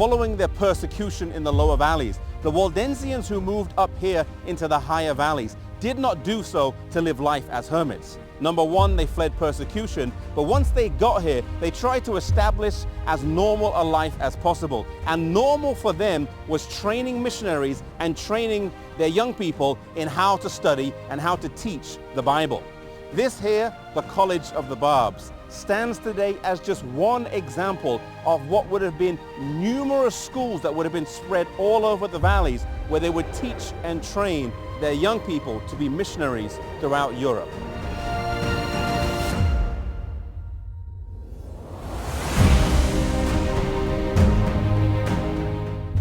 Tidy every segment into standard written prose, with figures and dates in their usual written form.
Following their persecution in the lower valleys, the Waldensians who moved up here into the higher valleys did not do so to live life as hermits. Number one, they fled persecution, but once they got here, they tried to establish as normal a life as possible. And normal for them was training missionaries and training their young people in how to study and how to teach the Bible. This here, the College of the Barbs, stands today as just one example of what would have been numerous schools that would have been spread all over the valleys where they would teach and train their young people to be missionaries throughout Europe.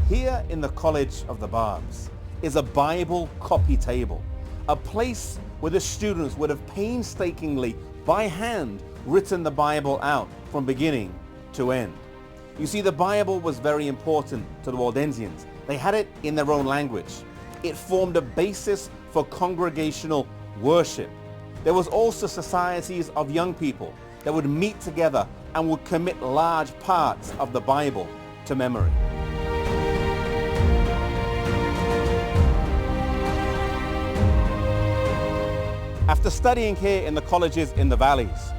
Here in the College of the Barbs is a Bible copy table, a place where the students would have painstakingly, by hand, written the Bible out from beginning to end. You see, the Bible was very important to the Waldensians. They had it in their own language. It formed a basis for congregational worship. There was also societies of young people that would meet together and would commit large parts of the Bible to memory. After studying here in the colleges in the valleys,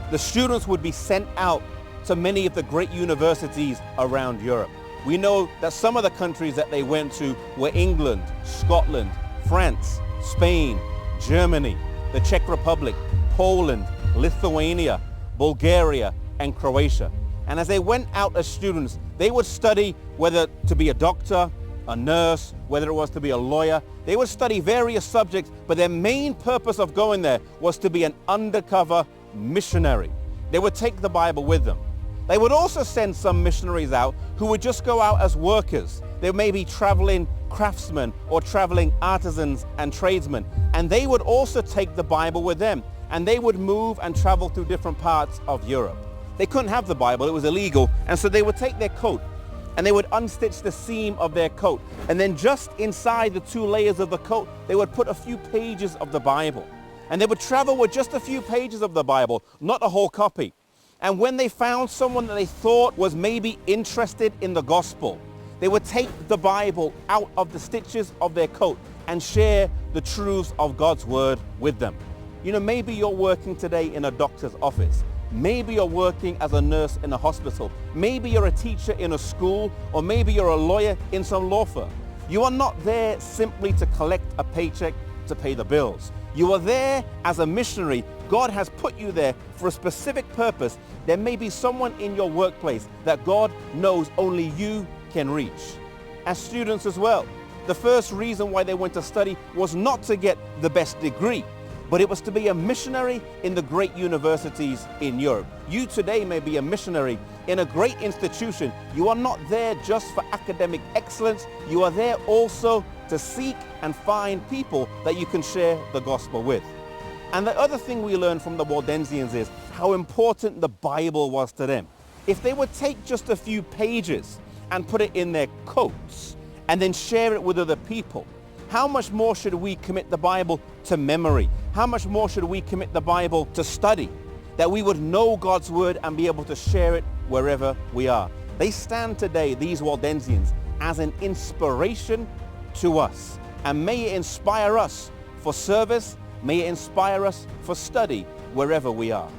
the students would be sent out to many of the great universities around Europe. We know that some of the countries that they went to were England, Scotland, France, Spain, Germany, the Czech Republic, Poland, Lithuania, Bulgaria, and Croatia. And as they went out as students, they would study whether to be a doctor, a nurse, whether it was to be a lawyer. They would study various subjects, but their main purpose of going there was to be an undercover missionary. They would take the Bible with them. They would also send some missionaries out who would just go out as workers. They may be traveling craftsmen or traveling artisans and tradesmen, and they would also take the Bible with them, and they would move and travel through different parts of Europe. They couldn't have the Bible, it was illegal, and so they would take their coat and they would unstitch the seam of their coat, and then just inside the two layers of the coat they would put a few pages of the Bible, and they would travel with just a few pages of the Bible, not a whole copy. And when they found someone that they thought was maybe interested in the gospel, they would take the Bible out of the stitches of their coat and share the truths of God's word with them. You know, maybe you're working today in a doctor's office. Maybe you're working as a nurse in a hospital. Maybe you're a teacher in a school, or maybe you're a lawyer in some law firm. You are not there simply to collect a paycheck to pay the bills. You are there as a missionary. God has put you there for a specific purpose. There may be someone in your workplace that God knows only you can reach. As students as well, the first reason why they went to study was not to get the best degree, but it was to be a missionary in the great universities in Europe. You today may be a missionary in a great institution. You are not there just for academic excellence. You are there also to seek and find people that you can share the gospel with. And the other thing we learn from the Waldensians is how important the Bible was to them. If they would take just a few pages and put it in their coats and then share it with other people, how much more should we commit the Bible to memory? How much more should we commit the Bible to study? That we would know God's word and be able to share it wherever we are. They stand today, these Waldensians, as an inspiration to us. And may it inspire us for service, may it inspire us for study wherever we are.